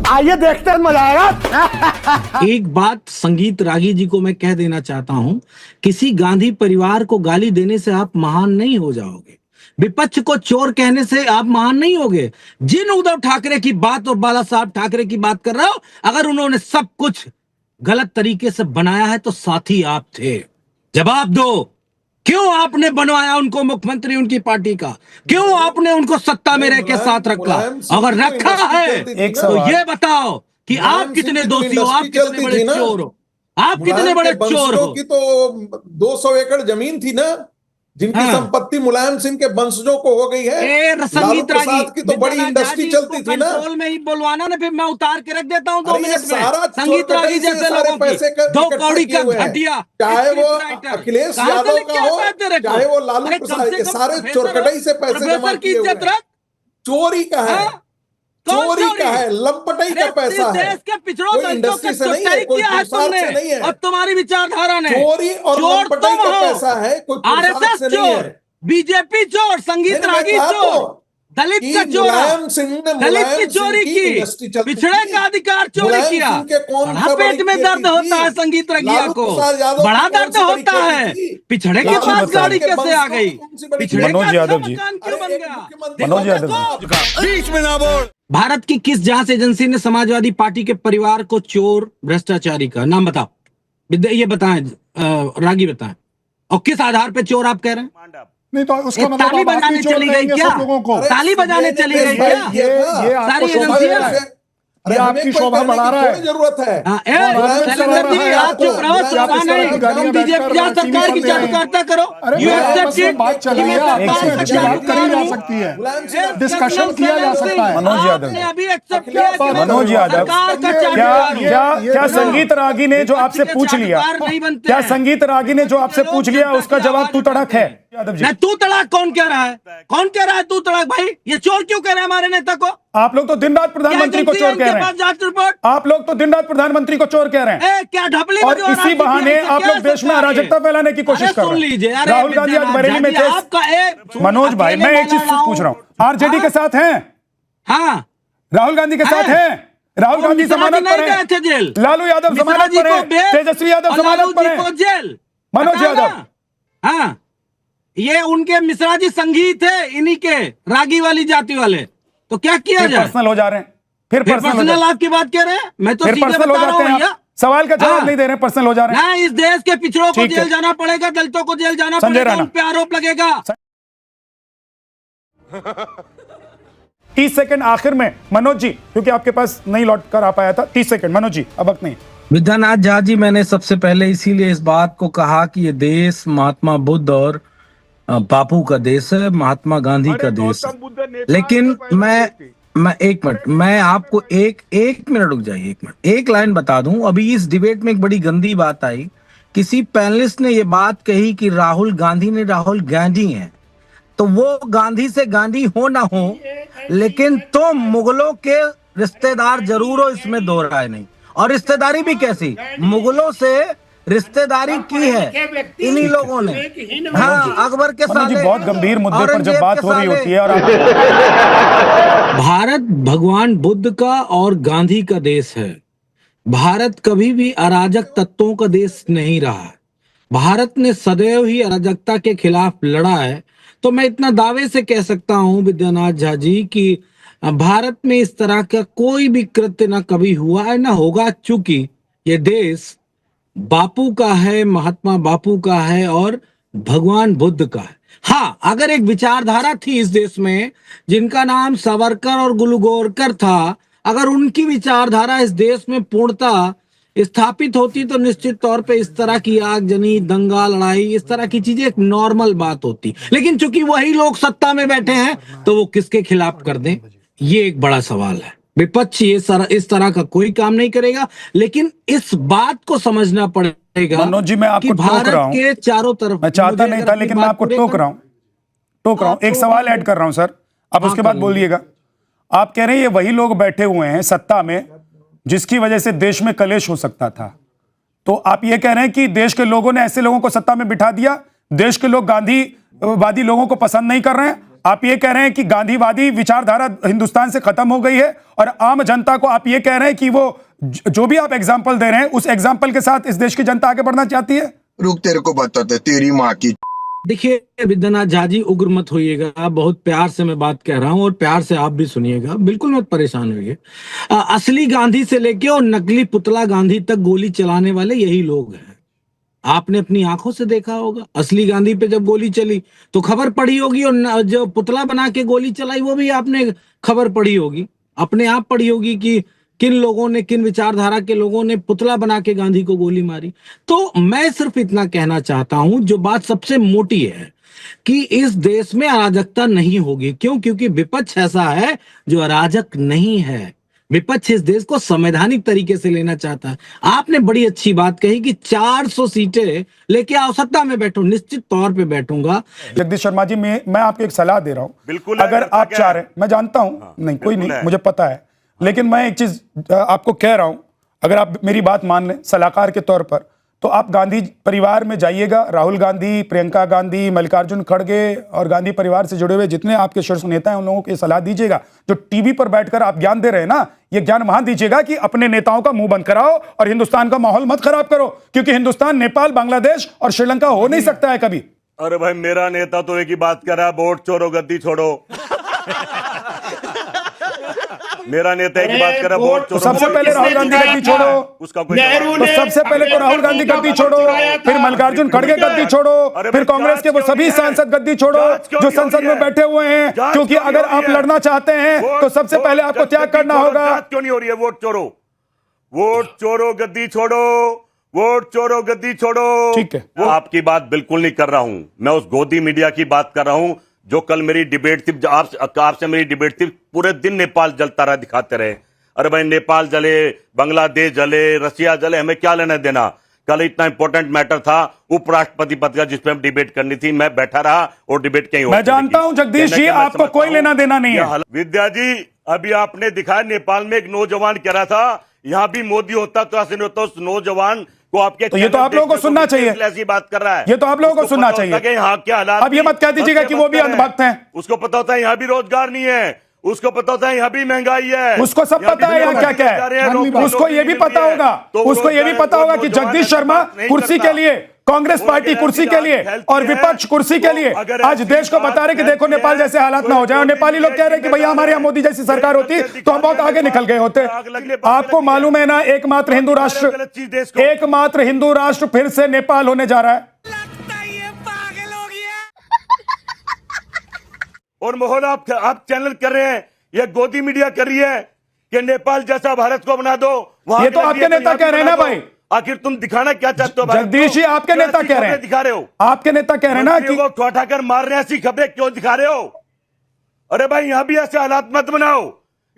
आइए देखते हैं, मजा आएगा। एक बात संगीत रागी जी को मैं कह देना चाहता हूं, किसी गांधी परिवार को गाली देने से आप महान नहीं हो जाओगे, विपक्ष को चोर कहने से आप महान नहीं होगे। जिन उद्धव ठाकरे की बात और बाला साहब ठाकरे की बात कर रहे हो, अगर उन्होंने सब कुछ गलत तरीके से बनाया है तो साथी आप थे। जवाब दो, क्यों आपने बनवाया उनको मुख्यमंत्री उनकी पार्टी का? क्यों आपने उनको सत्ता में रह के साथ रखा? अगर रखा है तो ये बताओ कि आप कितने दोषी हो, आप कितने बड़े चोर हो, आप कितने बड़े चोर हो। की तो 200 एकड़ जमीन थी ना, जिनकी संपत्ति मुलायम सिंह के वंशजों को हो गई है। लालू प्रसाद की तो बड़ी इंडस्ट्री चलती थी ना। कंट्रोल में ही बोलवाना ना, फिर मैं उतार के रख देता हूँ 2 मिनट में। सारा संगीत रागी जैसे लोगों की 2 कौड़ी का घटिया, चाहे वो अखिलेश यादव का हो, चाहे वो लालू प्रसाद के, सारे चोरकटाई से पैसे जमा किए हुए हैं। चोरी का है, चोरी का है, लंपटाई का पैसा है। देश के पिछड़ों कोई इंडस्ट्री से नहीं है, कोई पुरस्कार से नहीं है। और तुम्हारी विचारधारा ने चोरी और लंपटाई का पैसा है, कोई पुरस्कार से नहीं है। बीजेपी चोर, संगीत रागी चोर, दलित का चोर, दलित की चोरी की, पिछड़े का अधिकार चोरी किया। बड़ा पेट में दर्द होता है संगीत रगिया को, बड़ा दर्द होता है। पिछड़े के पास गाड़ी कैसे आ गई? पिछड़े मनोज यादव जी, क्यों बन गया? मनोज यादव बीच में ना बोल। भारत की किस जांच एजेंसी ने समाजवादी पार्टी के परिवार को चोर भ्रष्टाचारी का नाम बताओ? ये बताएं, रागी बताएं। और किस आधार पे चोर आप कह रहे हैं? नहीं तो उसका मतलब ताली बजाने चली गई क्या? ताली बजाने चली गई क्या? ये सारी एजेंसियां, ये आपकी शोभा बढ़ा रहा है। जरूरत है। आप चुप रहो, शोभा नहीं। तुम बीजेपी सरकार की चर्चा करो। बात चल रही है, बात करी जा सकती है, डिस्कशन किया जा सकता है। मनोज यादव अभी एक्सेप्ट किया। मनोज यादव, क्या संगीत रागी ने जो आपसे पूछ लिया, क्या संगीत रागी ने जो आपसे पूछ लिया उसका जवाब तू तड़क है? यादव जी, तू तड़ाक कौन कह रहा है? कौन कह रहा है तू तड़ाक? भाई ये चोर क्यों कह रहे हैं हमारे नेता को? आप लोग तो दिन रात प्रधानमंत्री को चोर कह रहे हैं। आप लोग तो दिन रात प्रधानमंत्री को चोर कह रहे हैं। क्या ढपली? और इसी बहाने आप लोग देश में अराजकता फैलाने की कोशिश कर रहे हैं। राहुल गांधी आज बरेली में थे। मनोज भाई, मैं एक चीज पूछ रहा हूँ, आरजेडी के साथ हैं? हाँ, राहुल गांधी के साथ हैं? राहुल गांधी जमानत पर है, लालू यादव जमानत पर है, तेजस्वी यादव जमानत पर है, जेल। मनोज यादव। हाँ, ये उनके मिश्रा जी संगीत है, इन्हीं के रागी वाली जाति वाले। तो क्या किया जाए? पर्सनल हो जा रहे हैं, फिर पर्सनल आपकी बात कह रहे हैं। मैं तो सीधे बता रहा हूं भैया, सवाल का जवाब नहीं दे रहे हैं, पर्सनल हो जा रहे हैं। इस देश के पिछड़ों को जेल जाना पड़ेगा, दलितों को जेल जाना पड़ेगा, उन पे आरोप लगेगा। 30 सेकंड आखिर में मनोज जी, क्योंकि आपके पास नहीं लौट कर आ पाया था। 30 सेकंड मनोज जी, अब वक्त नहीं। विद्यानाथ झा जी, मैंने सबसे पहले इसीलिए इस बात को कहा कि ये देश महात्मा बुद्ध और बापू का देश है, महात्मा गांधी का देश है। लेकिन मैं एक मिनट, मैं आपको एक मिनट रुक जाइए, 1 मिनट, एक लाइन बता दूं। अभी इस डिबेट में एक बड़ी गंदी बात आई। किसी पैनलिस्ट ने ये बात कही कि राहुल गांधी ने राहुल गांधी हैं, तो वो गांधी से गांधी हो ना हो, लेकिन तुम मुगलों के रिश्तेदार जरूर हो, इसमें दो राय नहीं। और रिश्तेदारी भी कैसी? मुगलों से रिश्तेदारी की है इन्हीं लोगों ने। हाँ, अकबर के साथ बहुत गंभीर मुद्दे पर जब बात हो रही होती है। और भारत भगवान बुद्ध का और गांधी का देश है। भारत कभी भी अराजक तत्वों का देश नहीं रहा है। भारत ने सदैव ही अराजकता के खिलाफ लड़ा है। तो मैं इतना दावे से कह सकता हूं विद्यानाथ झा जी कि भारत में इस तरह का कोई भी कृत्य ना कभी हुआ है ना होगा, चूंकि ये देश बापू का है, महात्मा बापू का है और भगवान बुद्ध का है। हाँ, अगर एक विचारधारा थी इस देश में जिनका नाम सावरकर और गुलगोरकर था, अगर उनकी विचारधारा इस देश में पूर्णतः स्थापित होती तो निश्चित तौर पे इस तरह की आगजनी, दंगा, लड़ाई, इस तरह की चीजें एक नॉर्मल बात होती। लेकिन चूंकि वही लोग सत्ता में बैठे हैं तो वो किसके खिलाफ कर दें, ये एक बड़ा सवाल है। विपक्ष ये इस तरह का कोई काम नहीं करेगा। लेकिन इस बात को समझना पड़ेगा मनोज जी, मैं आपको टोक रहा हूं के चारों तरफ। मैं चाहता नहीं था, लेकिन मैं आपको टोक रहा हूं। एक सवाल ऐड कर रहा हूं सर, आप उसके बाद बोलिएगा। आप कह रहे हैं ये वही लोग बैठे हुए हैं सत्ता में जिसकी वजह से देश में कलेश हो सकता था। तो आप ये कह रहे हैं कि देश के लोगों ने ऐसे लोगों को सत्ता में बिठा दिया, देश के लोग गांधीवादी लोगों को पसंद नहीं कर रहे हैं, आप ये कह रहे हैं कि गांधीवादी विचारधारा हिंदुस्तान से खत्म हो गई है, और आम जनता को आप ये कह रहे हैं कि वो जो भी आप एग्जाम्पल दे रहे हैं उस एग्जाम्पल के साथ इस देश की जनता आगे बढ़ना चाहती है। रुक, तेरे को बताते तेरी माँ की। देखिए विद्यानाथ झा जी, उग्र मत होइएगा, बहुत प्यार से मैं बात कह रहा हूं और प्यार से आप भी सुनिएगा, बिल्कुल मत परेशान होइए। असली गांधी से लेके और नकली पुतला गांधी तक गोली चलाने वाले यही लोग हैं। आपने अपनी आंखों से देखा होगा, असली गांधी पे जब गोली चली तो खबर पड़ी होगी, और जो पुतला बना के गोली चलाई वो भी आपने खबर पड़ी होगी, अपने आप पड़ी होगी कि किन लोगों ने, किन विचारधारा के लोगों ने पुतला बना के गांधी को गोली मारी। तो मैं सिर्फ इतना कहना चाहता हूं, जो बात सबसे मोटी है कि इस देश में अराजकता नहीं होगी। क्यों? क्योंकि विपक्ष ऐसा है जो अराजक नहीं है। विपक्ष इस देश को संवैधानिक तरीके से लेना चाहता है। आपने बड़ी अच्छी बात कही कि 400 सीटें लेके आओ, सत्ता में बैठो, निश्चित तौर पे बैठूंगा। जगदीश शर्मा जी, मैं आपको एक सलाह दे रहा हूं, बिल्कुल, अगर आप चाह रहे हैं, मैं जानता हूं, नहीं कोई नहीं, मुझे पता है, लेकिन मैं एक चीज आपको कह रहा हूं, अगर आप मेरी बात मान लें सलाहकार के तौर पर, तो आप गांधी परिवार में जाइएगा। राहुल गांधी, प्रियंका गांधी, मल्लिकार्जुन खड़गे और गांधी परिवार से जुड़े हुए जितने आपके शीर्ष नेता हैं उन लोगों को सलाह दीजिएगा। जो टीवी पर बैठकर आप ज्ञान दे रहे हैं ना, ये ज्ञान वहां दीजिएगा कि अपने नेताओं का मुंह बंद कराओ और हिंदुस्तान का माहौल मत खराब करो, क्योंकि हिंदुस्तान नेपाल, बांग्लादेश और श्रीलंका हो नहीं सकता है कभी। अरे भाई, मेरा नेता तो एक ही बात कर रहा है, वोट चोरो गद्दी छोड़ो। मेरा नेता एक बात कर रहा है, वोट चोरो। सबसे पहले राहुल गांधी गद्दी छोड़ो, उसका कोई तो सबसे पहले तो राहुल गांधी गद्दी छोड़ो, फिर मल्लिकार्जुन खड़गे गद्दी छोड़ो, फिर कांग्रेस के वो सभी सांसद गद्दी छोड़ो जो संसद में बैठे हुए हैं, क्योंकि अगर आप लड़ना चाहते हैं तो सबसे पहले आपको त्याग करना होगा। क्यों नहीं हो रही है? वोट चोरो, वोट चोरो गद्दी छोड़ो, वोट चोरो गद्दी छोड़ो। ठीक है, वो आपकी बात बिल्कुल नहीं कर रहा हूं, मैं उस गोदी मीडिया की बात कर रहा हूं जो कल मेरी डिबेट थी, आपसे मेरी डिबेट थी, पूरे दिन नेपाल जलता रहा, दिखाते रहे। अरे भाई, नेपाल जले, बांग्लादेश जले, रशिया जले, हमें क्या लेना देना? कल इतना इंपॉर्टेंट मैटर था उपराष्ट्रपति पद का, जिसपे हम डिबेट करनी थी, मैं बैठा रहा और डिबेट कहीं और। मैं जानता हूं जगदीश जी, आपको कोई लेना देना नहीं है। विद्या जी, अभी आपने दिखाया नेपाल में एक नौजवान कह रहा था, यहां भी मोदी होता तो ऐसे नहीं होता। उस नौजवान को आपके, तो ये तो आप लोगों को सुनना चाहिए, ऐसी बात कर रहा है, ये तो आप लोगों को सुनना चाहिए। यहाँ के हालात, अब ये मत कह दीजिएगा कि वो भी अंधभक्त हैं। उसको पता होता है यहाँ भी रोजगार नहीं है, उसको पता होता है यहाँ भी महंगाई है, उसको सब पता है यहाँ क्या क्या है। उसको ये भी पता होगा, उसको ये भी पता होगा कि जगदीश शर्मा कुर्सी के लिए, कांग्रेस पार्टी कुर्सी के लिए और विपक्ष कुर्सी के लिए आज देश को बता रहे कि देखो नेपाल जैसे हालात ना हो जाए। और नेपाली लोग कह रहे हैं कि भैया हमारे यहाँ मोदी जैसी सरकार होती तो हम बहुत आगे निकल गए होते। आपको मालूम है ना, एकमात्र हिंदू राष्ट्र फिर से नेपाल होने जा रहा है। और माहौल आप चैनल कर रहे हैं, ये गोदी मीडिया कर रही है कि नेपाल जैसा भारत को बना दो। ये तो आपके नेता कह रहे हैं ना भाई। आखिर तुम दिखाना क्या चाहते हो? जगदीश जी, आपके नेता कह रहे हैं, दिखा रहे हो, आपके नेता कह रहे हैं ना कि उठाकर मार रहे हैं, ऐसी खबरें क्यों दिखा रहे हो? अरे भाई, यहां भी ऐसे हालात मत बनाओ,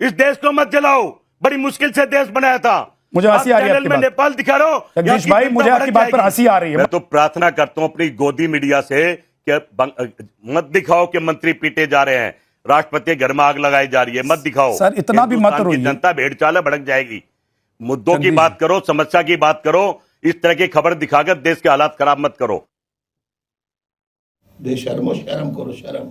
इस देश को मत जलाओ, बड़ी मुश्किल से देश बनाया था। मुझे हंसी आ रही है आपकी बात। नेपाल दिखा रहे हो जगदीश भाई, मुझे आपकी बात पर हंसी आ रही है। मैं तो प्रार्थना करता हूं अपनी गोदी मीडिया से कि मत दिखाओ कि मंत्री पीटे जा रहे हैं, राष्ट्रपति के घर में आग लगाई जा रही है, मत दिखाओ सर, इतना भी मत रोइए। जनता भेड़ चाल भड़क जाएगी। मुद्दों की बात करो, समस्या की बात करो, इस तरह की खबर दिखाकर देश के हालात खराब मत करो। बेशर्मो, शर्म करो, शर्म।